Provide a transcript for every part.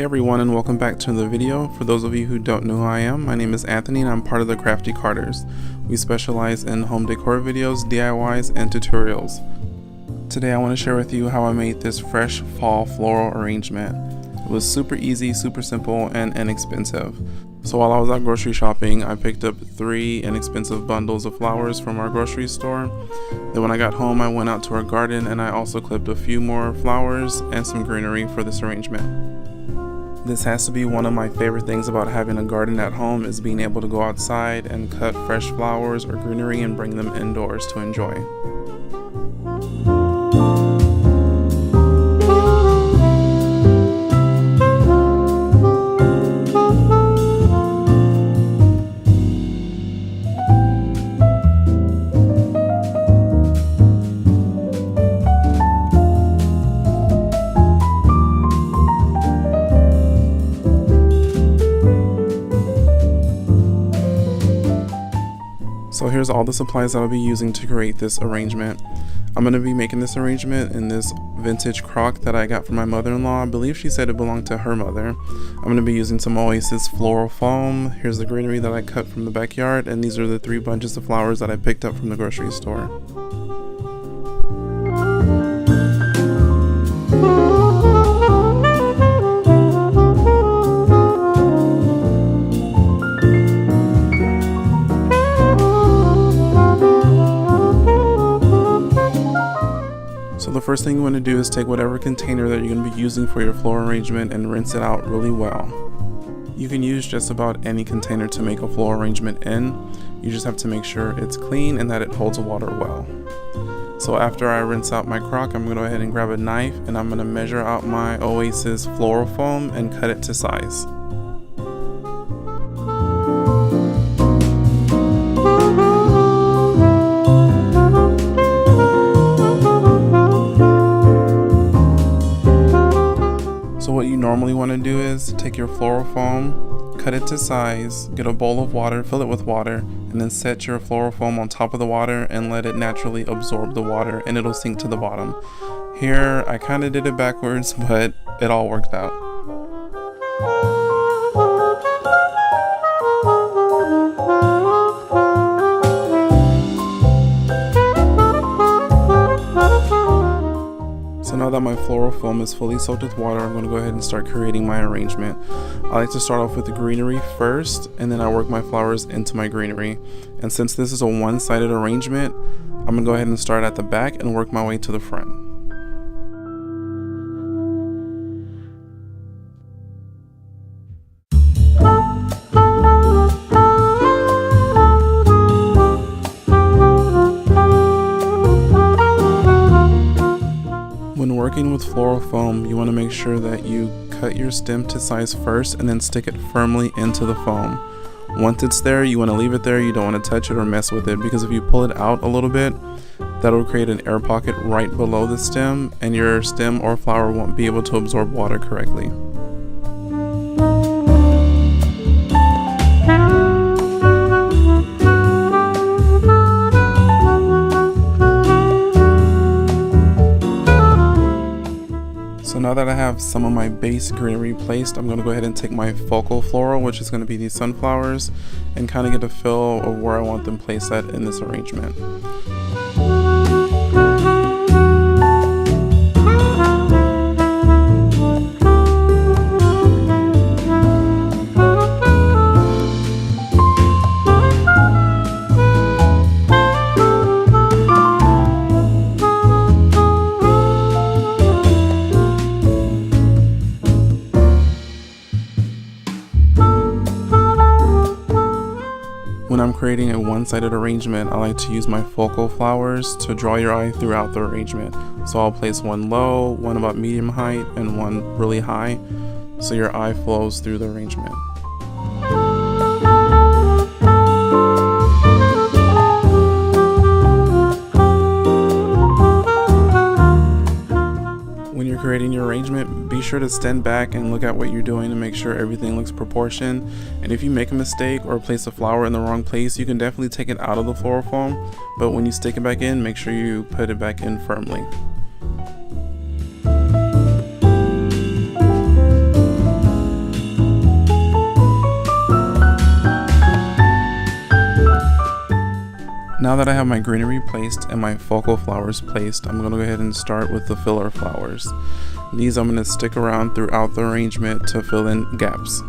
Hey everyone, and welcome back to the video. For those of you who don't know who I am, my name is Anthony and I'm part of the Crafty Carters. We specialize in home decor videos, DIYs, and tutorials. Today I want to share with you how I made this fresh fall floral arrangement. It was super easy, super simple, and inexpensive. So while I was out grocery shopping, I picked up 3 inexpensive bundles of flowers from our grocery store. Then when I got home, I went out to our garden and I also clipped a few more flowers and some greenery for this arrangement. This has to be one of my favorite things about having a garden at home, is being able to go outside and cut fresh flowers or greenery and bring them indoors to enjoy. So here's all the supplies that I'll be using to create this arrangement. I'm going to be making this arrangement in this vintage crock that I got from my mother-in-law. I believe she said it belonged to her mother. I'm going to be using some Oasis floral foam. Here's the greenery that I cut from the backyard, and these are the 3 bunches of flowers that I picked up from the grocery store. So the first thing you want to do is take whatever container that you're going to be using for your floral arrangement and rinse it out really well. You can use just about any container to make a floral arrangement in. You just have to make sure it's clean and that it holds water well. So after I rinse out my crock, I'm going to go ahead and grab a knife and I'm going to measure out my Oasis floral foam and cut it to size. So what you normally want to do is take your floral foam, cut it to size, get a bowl of water, fill it with water, and then set your floral foam on top of the water and let it naturally absorb the water and it'll sink to the bottom. Here I kind of did it backwards, but it all worked out. So now that my floral foam is fully soaked with water, I'm going to go ahead and start creating my arrangement. I like to start off with the greenery first, and then I work my flowers into my greenery. And since this is a one-sided arrangement, I'm going to go ahead and start at the back and work my way to the front. When working with floral foam, you want to make sure that you cut your stem to size first and then stick it firmly into the foam. Once it's there, you want to leave it there. You don't want to touch it or mess with it, because if you pull it out a little bit, that'll create an air pocket right below the stem and your stem or flower won't be able to absorb water correctly. So now that I have some of my base greenery placed, I'm going to go ahead and take my focal floral, which is going to be these sunflowers, and kind of get a feel of where I want them placed at in this arrangement. When I'm creating a one-sided arrangement, I like to use my focal flowers to draw your eye throughout the arrangement. So I'll place one low, one about medium height, and one really high, so your eye flows through the arrangement. When you're creating your arrangement, be sure to stand back and look at what you're doing to make sure everything looks proportioned. And if you make a mistake or place a flower in the wrong place, you can definitely take it out of the floral foam, but when you stick it back in, make sure you put it back in firmly. Now that I have my greenery placed and my focal flowers placed, I'm going to go ahead and start with the filler flowers. These I'm going to stick around throughout the arrangement to fill in gaps.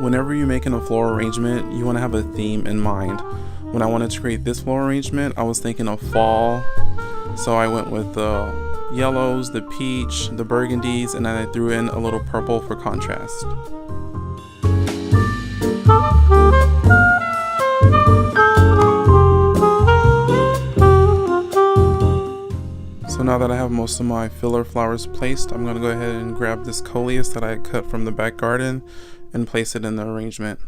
Whenever you're making a floral arrangement, you want to have a theme in mind. When I wanted to create this floral arrangement, I was thinking of fall. So I went with the yellows, the peach, the burgundies, and then I threw in a little purple for contrast. So now that I have most of my filler flowers placed, I'm going to go ahead and grab this coleus that I cut from the back garden and place it in the arrangement.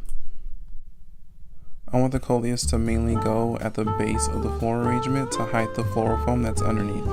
I want the coleus to mainly go at the base of the floral arrangement to hide the floral foam that's underneath.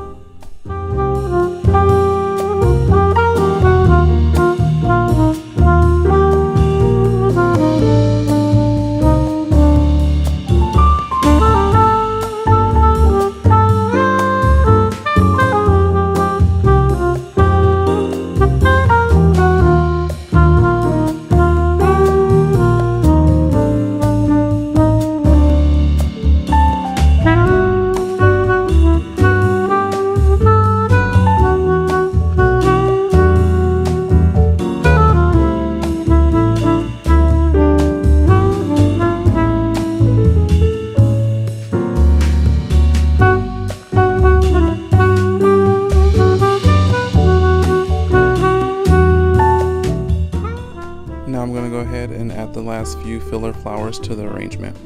Now I'm going to go ahead and add the last few filler flowers to the arrangement.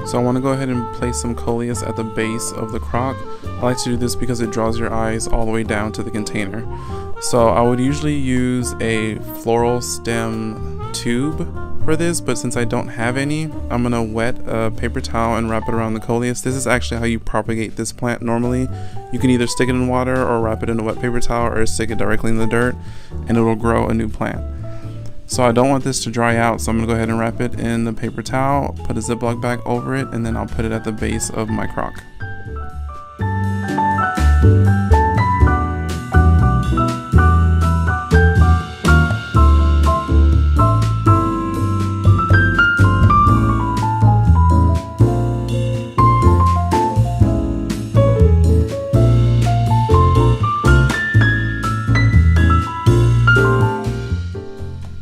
So I want to go ahead and place some coleus at the base of the crock. I like to do this because it draws your eyes all the way down to the container. So I would usually use a floral stem tube for this, but since I don't have any, I'm going to wet a paper towel and wrap it around the coleus. This is actually how you propagate this plant normally. You can either stick it in water or wrap it in a wet paper towel or stick it directly in the dirt and it will grow a new plant. So I don't want this to dry out, so I'm going to go ahead and wrap it in the paper towel, put a Ziploc bag over it, and then I'll put it at the base of my crock.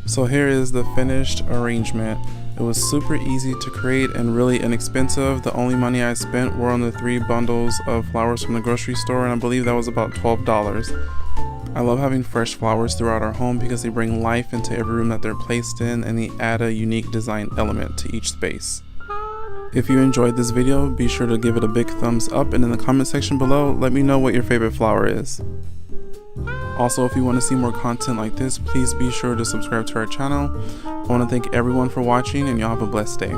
So here is the finished arrangement. It was super easy to create and really inexpensive. The only money I spent were on the 3 bundles of flowers from the grocery store, and I believe that was about $12. I love having fresh flowers throughout our home because they bring life into every room that they're placed in, and they add a unique design element to each space. If you enjoyed this video, be sure to give it a big thumbs up, and in the comment section below, let me know what your favorite flower is. Also, if you want to see more content like this, please be sure to subscribe to our channel. I want to thank everyone for watching, and y'all have a blessed day.